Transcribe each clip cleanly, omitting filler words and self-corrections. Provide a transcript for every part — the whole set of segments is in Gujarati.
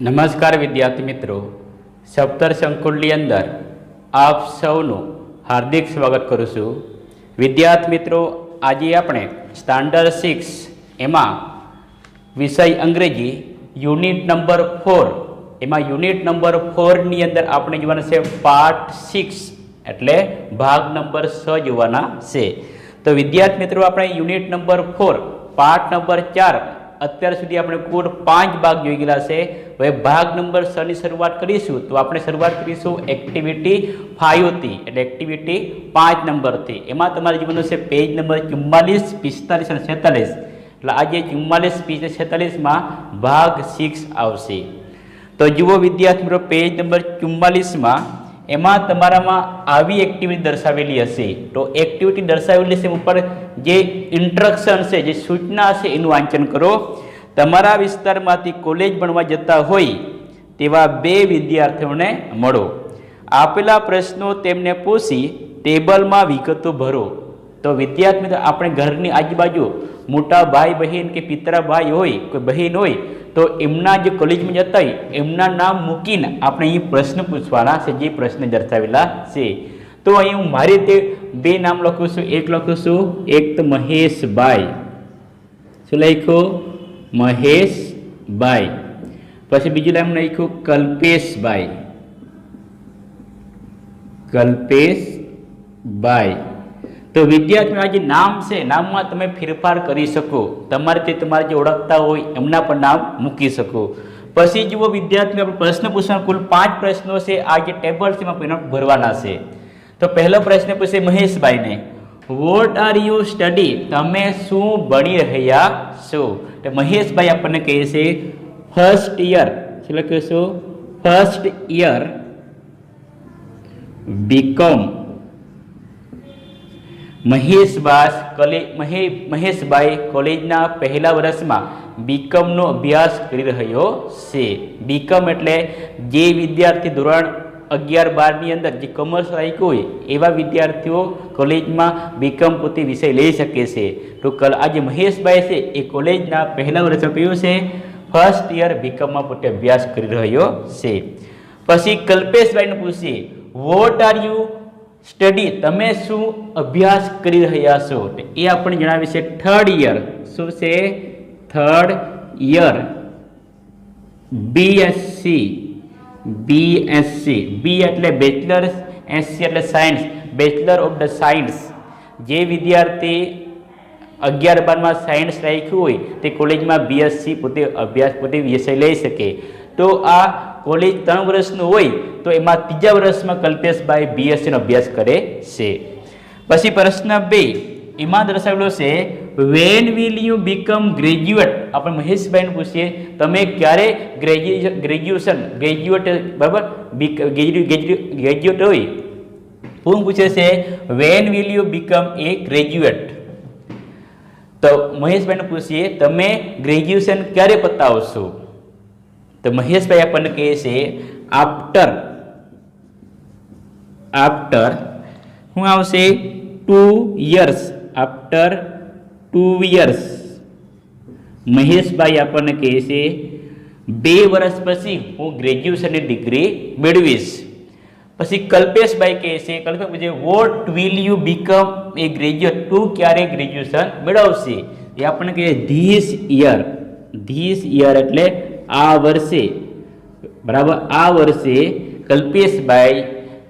નમસ્કાર વિદ્યાર્થી મિત્રો, સપ્તર સંકુલની અંદર આપ સૌનું હાર્દિક સ્વાગત કરું છું. વિદ્યાર્થી મિત્રો, આજે આપણે સ્ટાન્ડર્ડ 6 એમાં વિષય અંગ્રેજી યુનિટ નંબર 4 એમાં યુનિટ નંબર 4ની અંદર આપણે જોવાના છે પાર્ટ 6 એટલે ભાગ નંબર 6 જોવાના છે. તો વિદ્યાર્થી મિત્રો, આપણે યુનિટ નંબર 4 પાર્ટ નંબર 4 અત્યાર સુધી આપણે કુલ 5 ભાગ જોઈ ગયેલા છે. હવે ભાગ નંબર 6 ની શરૂઆત કરીશું. તો આપણે શરૂઆત કરીશું એક્ટિવિટી 5 થી, એટલે એક્ટિવિટી 5 નંબરથી. એમાં તમારે જોવાનું છે પેજ નંબર 44, 45 અને 46. એટલે આજે 44, 46માં ભાગ 6 આવશે. તો જુઓ વિદ્યાર્થી મિત્રો, પેજ નંબર 44માં એમાં તમારામાં આવી એક્ટિવિટી દર્શાવેલી હશે. તો એક્ટિવિટી દર્શાવેલી છે ઉપર જે ઇન્સ્ટ્રક્શન છે, જે સૂચના છે એનું વાંચન કરો. તમારા વિસ્તારમાંથી કોલેજ ભણવા જતા હોય તેવા 2 વિદ્યાર્થીઓને મળો. આપેલા પ્રશ્નો તેમને પૂછી ટેબલમાં વિગતો ભરો. તો વિદ્યાર્થી મિત્રો, આપણે ઘરની આજુબાજુ મોટા ભાઈ બહેન કે પિતરા ભાઈ હોય, કોઈ બહેન હોય, તો એમના જે કોલેજમાં જતા હોય એમના નામ મૂકીને આપણે અહીં પ્રશ્ન પૂછવાના છે, જે પ્રશ્ન દર્શાવેલા છે. તો અહીં હું મારી રીતે 2 નામ લખું છું. એક લખું છું, એક તો મહેશભાઈ. શું લખ્યું? મહેશભાઈ. પછી બીજું નામ લખ્યું કલ્પેશભાઈ. કલ્પેશભાઈ. તો વિદ્યાર્થીઓ, આ જે નામ છે, નામમાં તમે ફેરફાર કરી શકો. તમારે તે તમારે જે ઓળખતા હોય એમના પણ નામ મૂકી શકો. પછી જુઓ વિદ્યાર્થીઓ, આપણે પ્રશ્ન પૂછવાના કુલ 5 પ્રશ્નો છે. આ જે ટેબલ છે એમાં ભરવાના છે. તો પહેલો પ્રશ્ન પૂછે મહેશભાઈને, વોટ આર યુ સ્ટડી? તમે શું ભણી રહ્યા છો? તો મહેશભાઈ આપણને કહે છે ફર્સ્ટ યર. શું લખ્યું છું? First year BCom. મહેશભાઈ કોલેજના પહેલા વર્ષમાં બીકોમનો અભ્યાસ કરી રહ્યો છે. બીકોમ એટલે જે વિદ્યાર્થી ધોરણ 11-12ની અંદર જે કોમર્સ રાખ્યું હોય એવા વિદ્યાર્થીઓ કોલેજમાં બીકોમ પોતે વિષય લઈ શકે છે. તો આ જે મહેશભાઈ છે એ કોલેજના પહેલા વર્ષમાં કયું છે? ફર્સ્ટ યર બીકોમમાં પોતે અભ્યાસ કરી રહ્યો છે. પછી કલ્પેશભાઈને પૂછીએ, વોટ આર યુ સ્ટડી? તમે શું અભ્યાસ કરી રહ્યા છો? એ આપણને જણાવે છે થર્ડ યર. શું છે? Third year BSc. બી એટલે બેચલર, એસસી એટલે science, bachelor of the science. જે વિદ્યાર્થી 11-12માં સાયન્સ રાખ્યું હોય તે કોલેજમાં બીએસસી પોતે અભ્યાસ પોતે વિષય લઈ શકે. તો આ કોલેજ 3 વર્ષનું હોય તો એમાં 3જા વર્ષમાં કલ્પેશભાઈ બીએસસીનો અભ્યાસ કરે છે. પછી પ્રશ્ન 2 એમાં દર્શાવેલો છે when will you become graduate? આપણે મહેશભાઈને પૂછીએ, તમે ક્યારે ગ્રેજ્યુએટ બરાબર ગ્રેજ્યુએટ હોય? હું પૂછે છે when will you become A graduate? તો મહેશભાઈને પૂછીએ, તમે ગ્રેજ્યુએશન ક્યારે પતાવશો? તો મહેશભાઈ આપણને કહે છે આફ્ટર શું આવશે? 2 years. આફ્ટર 2 years મહેશભાઈ આપણને કહે છે 2 વર્ષ પછી હું ગ્રેજ્યુએશનની ડિગ્રી મેળવીશ. પછી કલ્પેશભાઈ કહે છે, Kalpesh what will you become A graduate? તું ક્યારે ગ્રેજ્યુએશન મેળવશે? એ આપણને કહે ધીસ યર. ધીસ યર એટલે આ વર્ષે, બરાબર, આ વર્ષે કલ્પેશભાઈ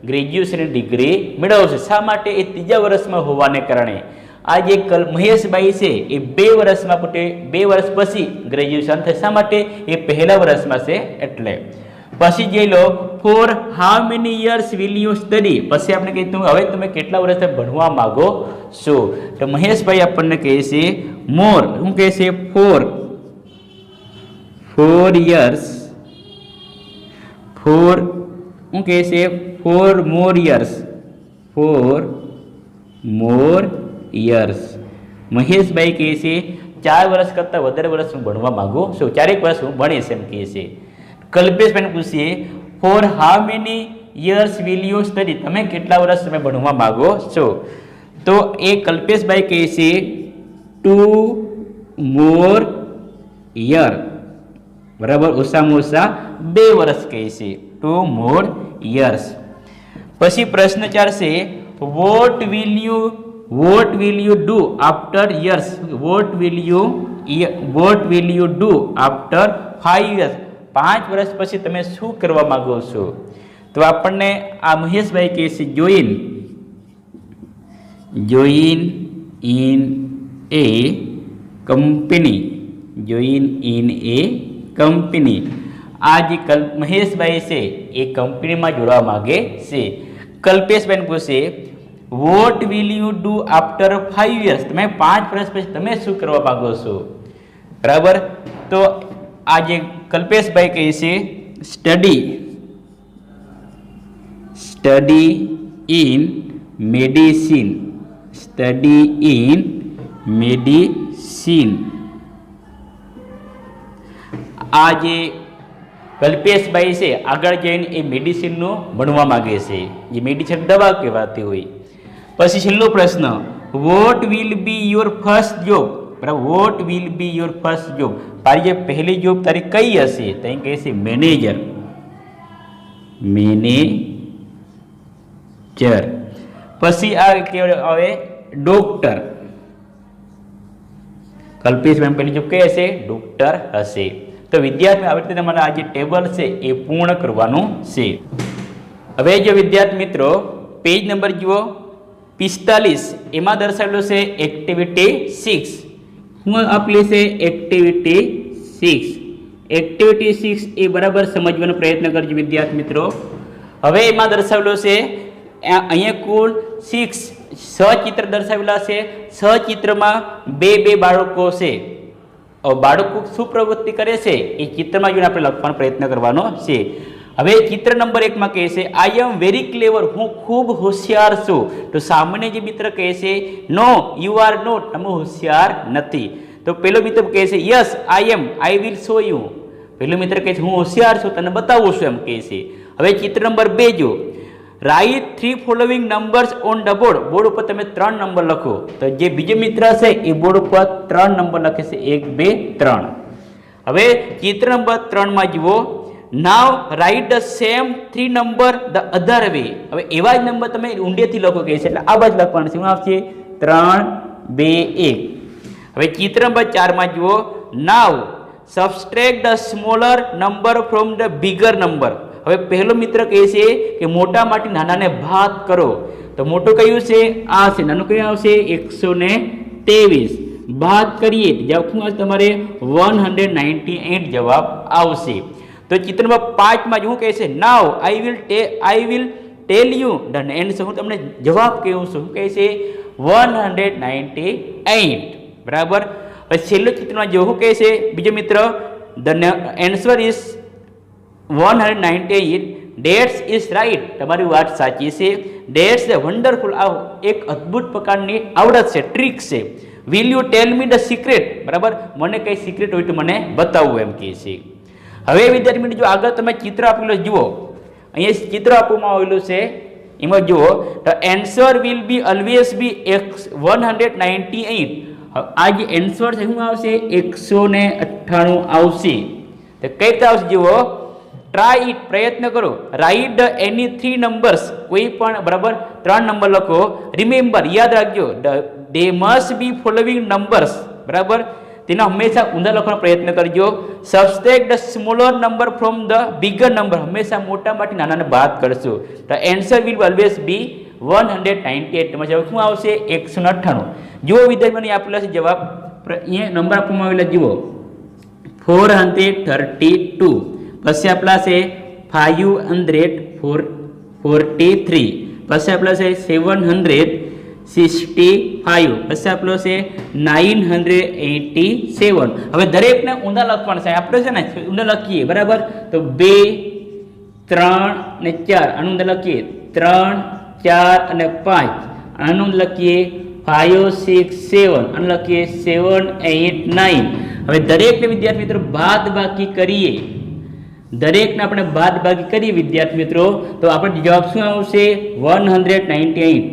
ગ્રેજ્યુએશનની ડિગ્રી મેળવશે. શા માટે? એ 3જા વર્ષમાં હોવાને કારણે. આ જે મહેશભાઈ છે એ 2 વર્ષમાં પોતે 2 વર્ષ પછી ગ્રેજ્યુએશન થાય. શા માટે? એ પહેલા વર્ષમાં છે એટલે. પછી જે લો for how many years will you study? પછી આપણે કહીશું હવે તમે કેટલા વર્ષ ભણવા માંગો છો? તો મહેશભાઈ આપણને કહે છે મોર. શું કહે છે? 4 years. શું કહે છે? 4 more years. 4 more years. મહેશભાઈ કહે છે 4 વર્ષ કરતાં વધારે વર્ષ હું ભણવા માંગુ છું. 4 વર્ષ હું ભણીશ એમ કહે છે. કલ્પેશભાઈને પૂછીએ, for how many years will you study? તમે કેટલા વર્ષ તમે ભણવા માંગો છો? તો એ કલ્પેશભાઈ કહે છે 2 more year. बराबर ओछामां ओछा 2 वर्ष कहे छे 2 more years। पछी प्रश्न 4 छे what will you do after years? what will you do after 5 years? 5 વર્ષ પછી તમે શું કરવા માંગો છો? તો આપણને આ મહેશભાઈ કહે છે join in a company। join in a company। આ જે મહેશભાઈ છે એ કંપનીમાં જોડવા માંગે છે। કલ્પેશભાઈ પૂછે what will you do after 5 years? તમે 5 વર્ષ પછી તમે શું કરવા માંગો છો? બરાબર। તો આ જે કલ્પેશભાઈ કહે છે study in medicine. Study in medicine. આ જે કલ્પેશભાઈ છે આગળ જઈને એ મેડિસિનનું ભણવા માગે છે, જે મેડિસિન દવા કહેવાતી હોય। પછી છેલ્લો પ્રશ્ન what will be your first job? બરાબર, what will be your first job? તારી જે પહેલી જોબ તારી કઈ હશે? તો અહીં કહે છે મેનેજર। પછી આ હવે ડોક્ટર। કલ્પેશભાઈ પહેલી જોબ કઈ હશે? ડોક્ટર હશે। તો વિદ્યાર્થી આવી રીતે તમારે આ જે ટેબલ છે એ પૂર્ણ કરવાનું છે। હવે જો વિદ્યાર્થી મિત્રો પેજ નંબર જુઓ 45, એમાં દર્શાવેલું છે એક્ટિવિટી 6। હું આપેલી છે એક્ટિવિટી 6। એક્ટિવિટી 6 એ બરાબર સમજવાનો પ્રયત્ન કરજો વિદ્યાર્થી મિત્રો। હવે એમાં દર્શાવેલું છે અહીંયા કુલ 6 સચિત્ર દર્શાવેલા છે। સચિત્રમાં બે બાળકો છે। બાળકો શું પ્રવૃત્તિ કરે છે એ ચિત્રમાં જોઈને આપણે લખવાનો પ્રયત્ન કરવાનો છે। હવે ચિત્ર નંબર 1 માં કહે છે આઈ એમ વેરી ક્લેવર, હું ખૂબ હોશિયાર છું। તો સામાન્ય જે મિત્ર કહે છે નો યુ આર નોટ, તમે હોશિયાર નથી। તો પેલો મિત્ર કહે છે yes I am, I will show you. પેલો મિત્ર કહે છે હું હોશિયાર છું, તને બતાવું છું એમ કહે છે। હવે ચિત્ર નંબર 2 જો write 3 following numbers on the board. Board ઉપર તમે 3 નંબર લખો। તો જે બીજો મિત્ર છે એ બોર્ડ ઉપર 3 નંબર લખે છે 1 2 3। હવે ચિત્ર નંબર 3 માં જુઓ now write the same 3 number the other way. હવે એવા જ નંબર તમે ઊંડેથી લખો કે છે એટલે આ બાજુ લખવાનું છે। શું આવશે? 3 2 1। હવે ચિત્ર નંબર 4 માં જુઓ now subtract the smaller number from the bigger number. હવે પહેલો મિત્ર કહે છે કે મોટામાંથી નાનાને ભાગ કરો। તો મોટું કયું છે? આ છે। નાનું કયું આવશે? 123। ભાગ કરીએ જવાબ શું આવશે તમારે? 198 જવાબ આવશે। તો ચિત્ર નંબર 5 માં શું કહે છે now I will tell you the answer. હું તમને જવાબ કહું છું। શું કહે છે? 198। બરાબર। પછી છેલ્લું ચિત્રમાં જો શું કહે છે બીજો મિત્ર the answer is 198। Dates is right, તમારી વાત સાચી છે। ડેટ્સ એ વન્ડરફુલ, આ એક અદ્ભુત પ્રકારની આવડત છે, ટ્રીક છે। Will you tell me the secret? બરાબર, મને કઈ સિક્રેટ હોય તો મને બતાવવું એમ કહે છે। હવે વિદ્યાર્થી મિત્રો જો આગળ તમે ચિત્ર આપેલું જુઓ, અહીંયા ચિત્ર આપવામાં આવેલું છે એમાં જુઓ the answer will be always be 198। આ જે આન્સર છે શું આવશે? 198 આવશે। તો કઈ રીતે આવશે જુઓ ટ્રાય ઇટ, પ્રયત્ન કરો। રાઇટ ધ એની 3 નંબર્સ, કોઈ પણ બરાબર 3 નંબર લખો। રિમેમ્બર, યાદ રાખજો they must be following numbers, બરાબર તેનો હંમેશા ઊંધા લખવાનો પ્રયત્ન કરજો। Subtract the smaller number from the bigger number, હંમેશા મોટામાંથી નાનાને બાદ કરશો। The answer will always be 198। તમારો જવાબ શું આવશે? 198। જુઓ વિદ્યાર્થીઓને આપેલા છે જવાબ, અહીંયા નંબર આપવામાં આવેલા જુઓ 432। પછી આપેલા છે 543। પછી આપેલા છે 765। પછી આપેલો છે 987। હવે દરેકને ઊંધા લખવાનું છે। આપણે છે ને ઊંધા લખીએ બરાબર, તો 2 3 અને 4 આનું ઊંધા લખીએ 3 4 અને 5 આનું લખીએ 5 6 7 આનું લખીએ 7 8 9। હવે દરેકને વિદ્યાર્થી મિત્રો બાદ બાકી કરીએ, દરેકને આપણે બાદ બાકી કરીએ વિદ્યાર્થી મિત્રો, તો આપણે જવાબ શું આવશે? 198।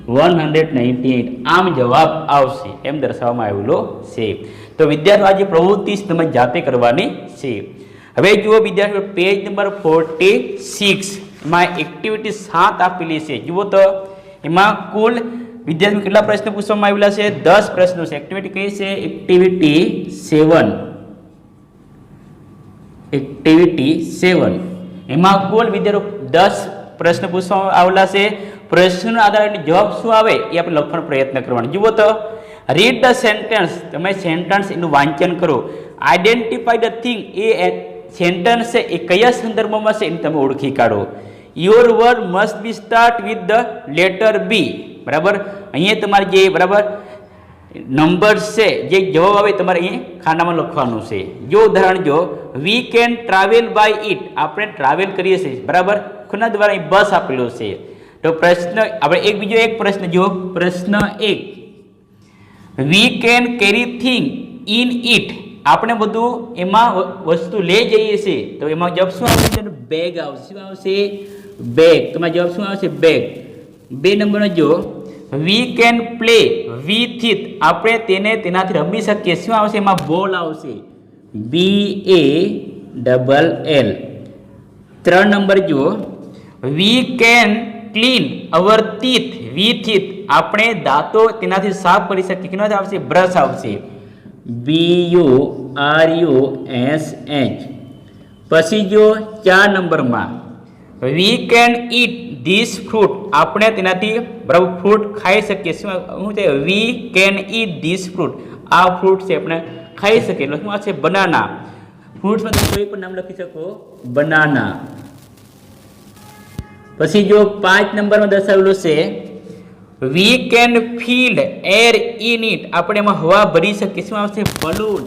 198 આમ જવાબ આવશે એમ દર્શાવવામાં આવેલો છે. તો વિદ્યાર્થીઓ આજે પ્રવૃત્તિ તમે જાતે કરવાની છે. હવે જુઓ વિદ્યાર્થીઓ પેજ નંબર 46 માં એક્ટિવિટી 7 આપેલી છે. જુઓ તો એમાં કુલ વિદ્યાર્થીઓ કેટલા પ્રશ્નો પૂછવામાં આવેલા છે? 10 પ્રશ્નો છે. એક્ટિવિટી કઈ છે? એક્ટિવિટી 7. એક્ટિવિટી 7 એમાં કુલ વિદ્યાર્થીઓ 10 પ્રશ્ન પૂછવામાં આવેલા છે. પ્રશ્નના આધારે જવાબ શું આવે એ આપણે લખવાનો પ્રયત્ન કરવાનો. જુઓ તો રીડ ધ સેન્ટેન્સ, તમે સેન્ટેન્સ એનું વાંચન કરો. આઈડેન્ટિફાઈ ધ થિંગ, એ સેન્ટેન્સ છે એ કયા સંદર્ભમાં છે એને તમે ઓળખી કાઢો. Your word must be start with the letter B. બરાબર, અહીંયા તમારે જે બરાબર નંબર છે જે જવાબ આવે તમારે અહીંયા ખાનામાં લખવાનું છે. જો ઉદાહરણ જો we can travel by it, આપણે ટ્રાવેલ કરીએ છીએ બરાબર કોના દ્વારા? બસ આપેલો છે. તો પ્રશ્ન આપણે બીજો એક પ્રશ્ન જો પ્રશ્ન 1, we can carry thing in it, આપણે બધું એમાં વસ્તુ લઈ જઈએ છીએ. તો એમાં જવાબ શું આવશે? બેગ આવશે. શું આવશે? બેગ. તમારો જવાબ શું આવશે? બેગ. 2 નંબરનો જો we can play with it, આપણે તેને તેનાથી રમી શકીએ. શું આવશે? એમાં બોલ આવશે. BALL. 3 નંબર જો we can clean hour teeth with it, આપણે દાંતો તેનાથી સાફ કરી શકીએ. કેનો આવશે? બ્રશ આવશે. BURUSH. પછી જો 4 નંબરમાં we can it this fruit, આપણે તેનાથી બરાબર ફ્રૂટ ખાઈ શકીએ. શું છે? We can it this fruit, આ ફ્રૂટ છે આપણે ખાઈ શકીએ. એટલે શું છે? બનાના. ફ્રૂટ્સમાં તમે કોઈ પણ નામ લખી શકો, બનાના. પછી જો 5 નંબરમાં દર્શાવેલું છે we can feel air in it, આપણે એમાં હવા ભરી શકીએ. શું આવશે? બલૂન.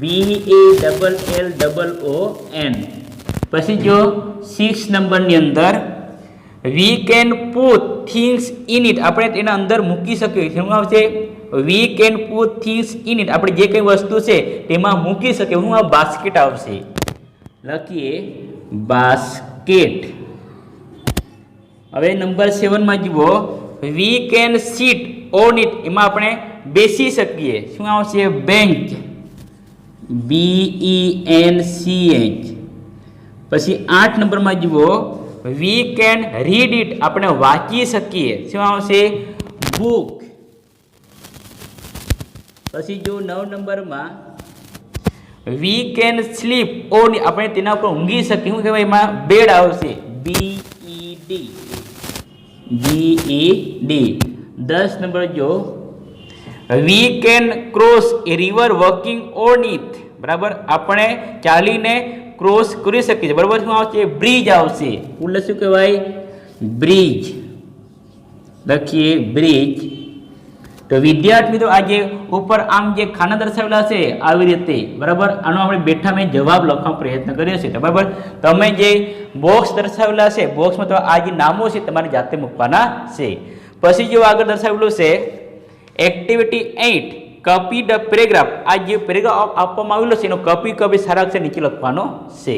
BALLON. પછી જો 6 નંબરની અંદર we can put things in it, આપણે તેના અંદર મૂકી શકીએ. શું આવશે? We can put things in it, આપણે જે કઈ વસ્તુ છે તેમાં મૂકી શકીએ. હું આ બાસ્કેટ આવશે. લખીએ બાસ્કેટ. હવે નંબર 7 માં જુઓ we can sit on it, એમાં આપણે બેસી શકીએ. શું આવશે? બેન્ચ. BENCH. પછી 8 નંબરમાં જુઓ વી કેન રીડ ઇટ, આપણે વાંચી શકીએ. શું આવશે? બુક. પછી જો 9 નંબરમાં વી કેન સ્લીપ ઓન, આપણે તેના ઉપર ઊંઘી શકીએ. શું કહેવાય? એમાં બેડ આવશે. BED. 10 નંબર જો we can cross A river walking on it, બરાબર આપણે ચાલીને ક્રોસ કરી શકીએ. બરાબર શું આવશે? બ્રિજ આવશે. એટલે શું કહેવાય? બ્રિજ. લખીએ બ્રિજ. તો વિદ્યાર્થી મિત્રો આજે ઉપર આમ જે ખાના દર્શાવેલા છે આવી રીતે બરાબર આનો આપણે બેઠા મેં જવાબ લખવાનો પ્રયત્ન કર્યો છે. બરાબર તમે જે બોક્સ દર્શાવેલા છે બોક્સમાં તો આ જે નામો છે તમારે જાતે મૂકવાના છે. પછી જો આગળ દર્શાવેલું છે એક્ટિવિટી 8, કોપી ધ પેરેગ્રાફ, આ જે પેરેગ્રાફ આપવામાં આવેલો છે એનો કોપી સારા અક્ષર નીચે લખવાનો છે.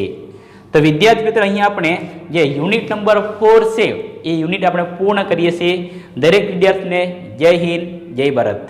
તો વિદ્યાર્થી મિત્રો અહીંયા આપણે જે યુનિટ નંબર 4 છે એ યુનિટ આપણે પૂર્ણ કરીએ છીએ. દરેક વિદ્યાર્થીને જય હિન્દ, જય ભારત.